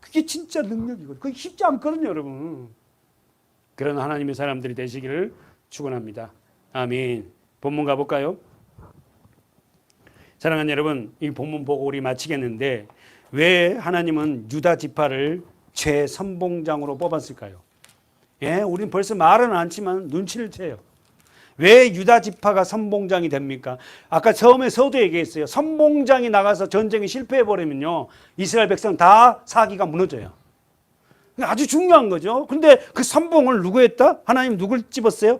그게 진짜 능력이거든요. 그게 쉽지 않거든요, 여러분. 그런 하나님의 사람들이 되시기를 축원합니다. 아멘. 본문 가볼까요? 사랑하는 여러분, 이 본문 보고 우리 마치겠는데 왜 하나님은 유다 지파를 최선봉장으로 뽑았을까요? 예, 우린 벌써 말은 않지만 눈치를 채요. 왜 유다 지파가 선봉장이 됩니까? 아까 처음에 서도 얘기했어요. 선봉장이 나가서 전쟁이 실패해버리면요, 이스라엘 백성 다 사기가 무너져요. 아주 중요한 거죠. 근데 그 선봉을 누구 했다? 하나님 누굴 집었어요?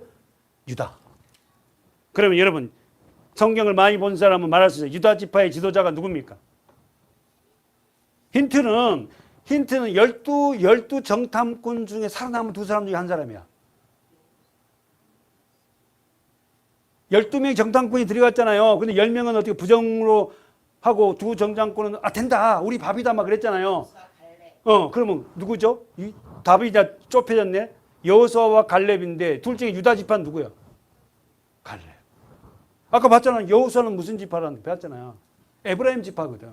유다. 그러면 여러분, 성경을 많이 본 사람은 말할 수 있어요. 유다 지파의 지도자가 누굽니까? 힌트는 12 정탐꾼 중에 살아남은 두 사람 중에 한 사람이야. 12명 정탐꾼이 들어갔잖아요. 근데 10명은 어떻게 부정으로 하고 두 정탐꾼은 된다. 우리 밥이다 막 그랬잖아요. 그러면 누구죠? 답이 다 좁혀졌네. 여호수아와 갈렙인데 둘 중에 유다 지파는 누구야? 갈렙. 아까 봤잖아요. 여호수아는 무슨 지파라는 배웠잖아요. 에브라임 지파거든.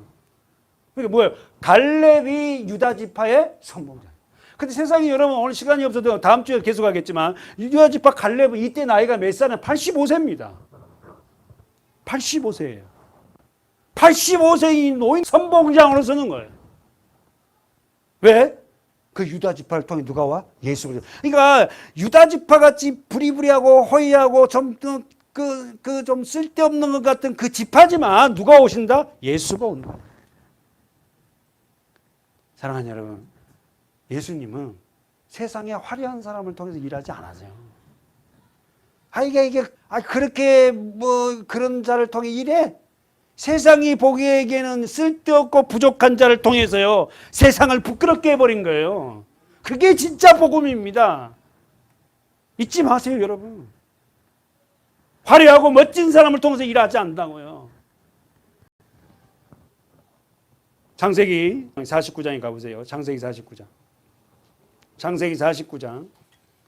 그러니까 뭐예요? 갈렙이 유다 지파의 선봉장. 근데 세상에 여러분, 오늘 시간이 없어도 다음 주에 계속 하겠지만 유다 지파 갈렙은 이때 나이가 몇 살이냐? 85세입니다. 85세예요. 85세인 노인 선봉장으로 서는 거예요. 왜? 그 유다 지파를 통해 누가 와? 예수 그리스도. 그러니까 유다 지파 같이 부리부리하고 허위하고 좀 좀 쓸데없는 것 같은 그 지파지만 누가 오신다? 예수가 온다. 사랑하는 여러분, 예수님은 세상에 화려한 사람을 통해서 일하지 않으세요. 이게 그렇게 뭐 그런 자를 통해 일해? 세상이 보기에는 쓸데없고 부족한 자를 통해서요, 세상을 부끄럽게 해버린 거예요. 그게 진짜 복음입니다. 잊지 마세요, 여러분. 화려하고 멋진 사람을 통해서 일하지 않는다고요. 창세기 49장에 가보세요. 창세기 49장. 창세기 49장.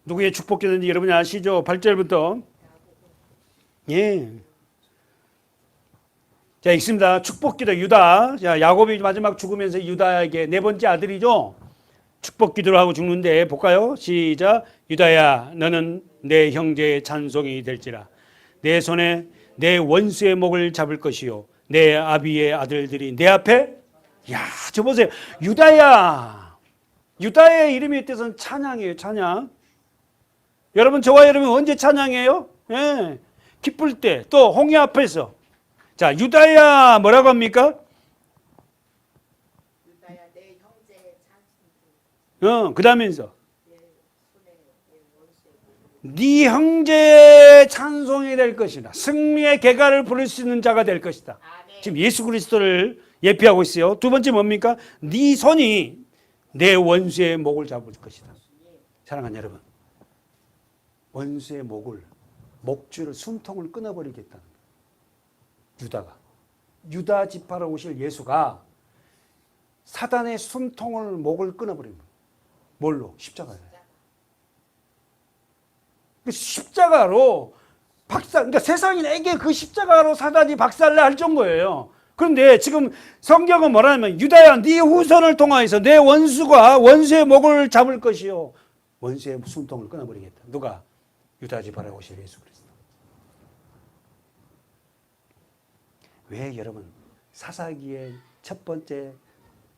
누구의 축복되는지 여러분이 아시죠? 8절부터. 예. 자, 읽습니다. 축복기도 유다. 자, 야곱이 마지막 죽으면서 유다에게 네 번째 아들이죠. 축복기도를 하고 죽는데 볼까요? 시작. 유다야, 너는 내 형제의 찬송이 될지라. 내 손에 내 원수의 목을 잡을 것이요, 내 아비의 아들들이 내 앞에. 야, 저 보세요. 유다야. 유다의 이름의 뜻은 찬양이에요. 찬양. 여러분, 저와 여러분 언제 찬양해요? 예. 기쁠 때, 또 홍해 앞에서. 자, 유다야 뭐라고 합니까? 유다야 내 형제의 찬송. 그 다음에서 네 형제의 찬송이 될 것이다. 승리의 계가를 부를 수 있는 자가 될 것이다. 지금 예수 그리스도를 예표하고 있어요. 두 번째 뭡니까? 네 손이 내 원수의 목을 잡을 것이다. 사랑하는 여러분, 원수의 목줄을, 숨통을 끊어버리겠다는 거예요. 유다가, 유다 지파로 오실 예수가 사단의 숨통을, 목을 끊어버립니다. 뭘로? 십자가예요. 십자가로 그러니까 세상이 내게 그 십자가로 사단이 박살내 할 정도예요. 그런데 지금 성경은 뭐라냐면, 유다야 네 후손을 통하여서 내 원수가 원수의 목을 잡을 것이요, 원수의 숨통을 끊어버리겠다. 누가? 유다 지파로 오실 예수 그리스도. 왜 여러분, 사사기의 첫 번째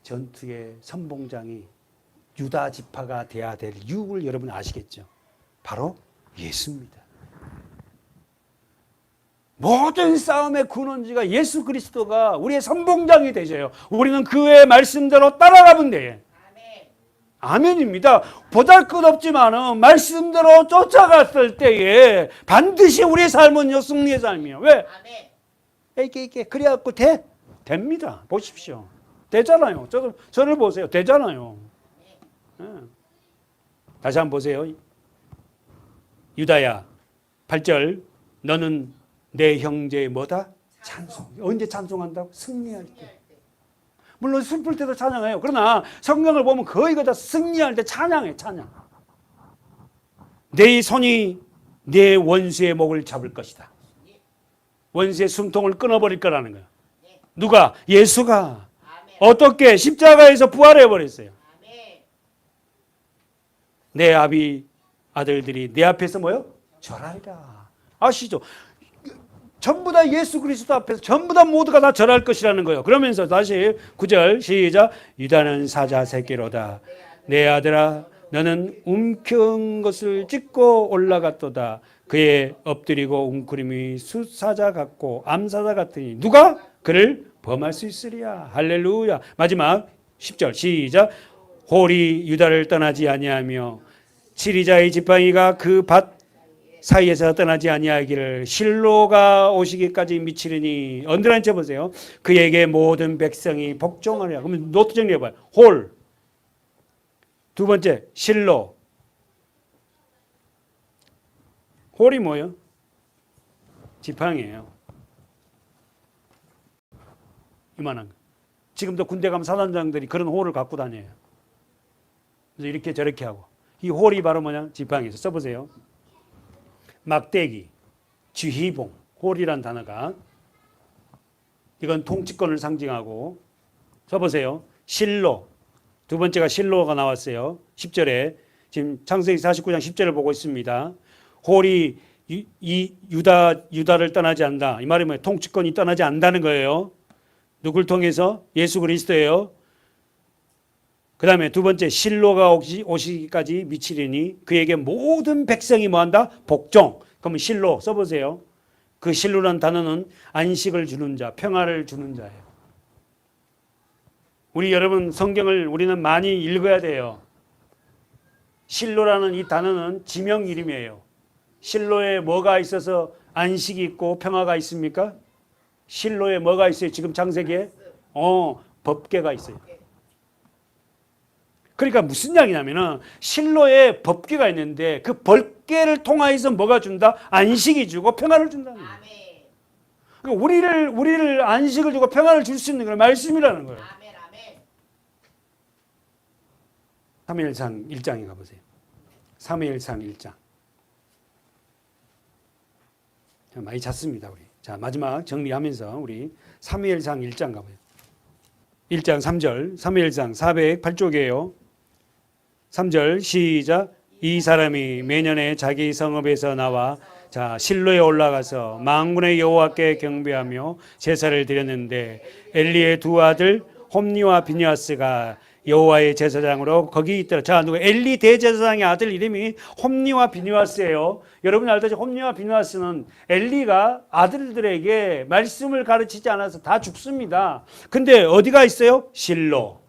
전투의 선봉장이 유다 지파가 돼야 될 이유를 여러분 아시겠죠? 바로 예수입니다. 모든 싸움의 근원지가 예수 그리스도가 우리의 선봉장이 되셔요. 우리는 그의 말씀대로 따라가면 돼요. 아멘입니다. 보잘것없지만은 말씀대로 쫓아갔을 때에 반드시 우리의 삶은요, 승리의 삶이에요. 왜? 이게 그래갖고 됩니다. 보십시오. 되잖아요. 저를 보세요. 되잖아요. 네. 다시 한번 보세요. 유다야 8절 너는 내 형제의 뭐다? 찬송. 언제 찬송한다고? 승리할 때. 물론 슬플 때도 찬양해요. 그러나 성경을 보면 거의 다 승리할 때 찬양해. 찬양. 내 손이 내 원수의 목을 잡을 것이다. 원수의 숨통을 끊어버릴 거라는 거야. 누가? 예수가. 어떻게? 십자가에서 부활해 버렸어요. 내 아들들이 내 앞에서 뭐요? 절하리라. 아시죠? 전부 다 예수 그리스도 앞에서 전부 다 모두가 다 절할 것이라는 거예요. 그러면서 다시 9절 시작. 유다는 사자 새끼로다. 내 아들아 너는 움켜운 것을 찢고 올라갔도다. 그의 엎드리고 웅크림이 숫사자 같고 암사자 같으니 누가 그를 범할 수 있으리야. 할렐루야. 마지막 10절 시작. 홀이 유다를 떠나지 아니하며 치리자의 지팡이가 그 밭 사이에서 떠나지 아니하기를 실로가 오시기까지 미치리니 언더라인 쳐보세요. 그에게 모든 백성이 복종하리라. 그러면 노트 정리해봐요. 홀. 두 번째 실로. 홀이 뭐예요? 지팡이에요. 이만한 거. 지금도 군대 가면 사단장들이 그런 홀을 갖고 다녀요. 그래서 이렇게 저렇게 하고. 이 홀이 바로 뭐냐? 지팡이에서 써보세요. 막대기, 지휘봉, 홀이란 단어가 이건 통치권을 상징하고 써보세요. 실로. 두 번째가 실로가 나왔어요. 10절에 지금 창세기 49장 10절을 보고 있습니다. 홀이 유다를 떠나지 않는다. 이 말이 뭐예요? 통치권이 떠나지 않는다는 거예요. 누굴 통해서? 예수 그리스도예요. 그 다음에 두 번째 실로가 오시기까지 미치리니 그에게 모든 백성이 뭐한다? 복종. 그러면 실로 써보세요. 그 실로란 단어는 안식을 주는 자, 평화를 주는 자예요. 우리 여러분 성경을 우리는 많이 읽어야 돼요. 실로라는 이 단어는 지명 이름이에요. 실로에 뭐가 있어서 안식이 있고 평화가 있습니까? 실로에 뭐가 있어요? 지금 창세기에? 법궤가 있어요. 그러니까 무슨 이야기냐면은 실로에 법궤가 있는데 그 법궤를 통하여서 뭐가 준다? 안식이 주고 평화를 준다는 거예요. 그러니까 우리를 안식을 주고 평화를 줄 수 있는 건 말씀이라는 거예요. 사무엘상 1장에 가보세요. 사무엘상 1장. 많이 잤습니다 우리. 자 마지막 정리하면서 우리 사무엘상 1장 가보세요. 1장 3절 사무엘상 408쪽이에요. 3절 시작. 이 사람이 매년에 자기 성읍에서 나와 자 실로에 올라가서 만군의 여호와께 경배하며 제사를 드렸는데 엘리의 두 아들 홈니와 비니아스가 여호와의 제사장으로 거기 있더라. 자 누구 엘리 대제사장의 아들 이름이 홈니와 비니아스예요. 여러분이 알다시피 홈니와 비니아스는 엘리가 아들들에게 말씀을 가르치지 않아서 다 죽습니다. 근데 어디가 있어요? 실로.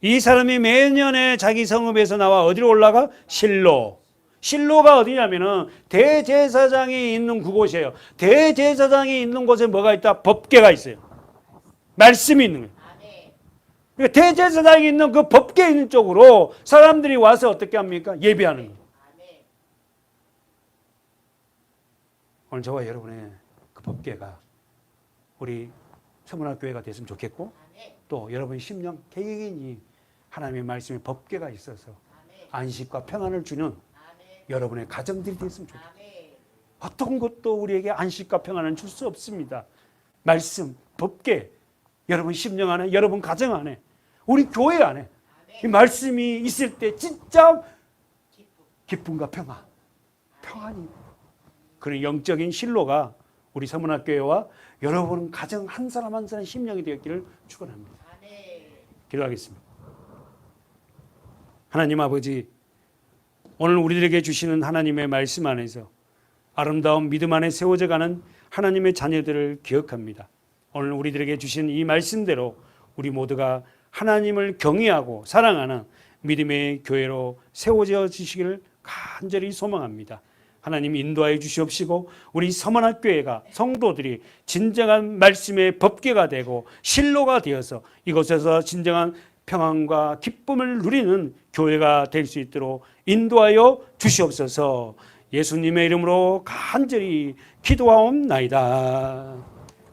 이 사람이 매년에 자기 성읍에서 나와 어디로 올라가? 실로. 실로가 어디냐면은 대제사장이 있는 그곳이에요. 대제사장이 있는 곳에 뭐가 있다? 법궤가 있어요. 말씀이 있는 거예요. 그러니까 대제사장이 있는 그 법궤 있는 쪽으로 사람들이 와서 어떻게 합니까? 예배하는 거예요. 오늘 저와 여러분의 그 법궤가 우리 서문학교회가 됐으면 좋겠고 또 여러분 심령 개개인이 하나님의 말씀에 법궤가 있어서 안식과 평안을 주는 여러분의 가정들이 됐으면 좋겠어요. 어떤 것도 우리에게 안식과 평안은 줄 수 없습니다. 말씀, 법궤, 여러분 심령 안에, 여러분 가정 안에, 우리 교회 안에 이 말씀이 있을 때 진짜 기쁨과 평안이 그런 영적인 실로가 우리 서문학교회와 여러분 가정 한 사람 한 사람 심령이 되었기를 축원합니다. 기도하겠습니다. 하나님 아버지, 오늘 우리들에게 주시는 하나님의 말씀 안에서 아름다운 믿음 안에 세워져 가는 하나님의 자녀들을 기억합니다. 오늘 우리들에게 주신 이 말씀대로 우리 모두가 하나님을 경외하고 사랑하는 믿음의 교회로 세워져 주시기를 간절히 소망합니다. 하나님 인도하여 주시옵시고 우리 서문학교회가 성도들이 진정한 말씀의 법궤가 되고 실로가 되어서 이곳에서 진정한 평안과 기쁨을 누리는 교회가 될 수 있도록 인도하여 주시옵소서. 예수님의 이름으로 간절히 기도하옵나이다.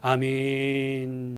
아멘.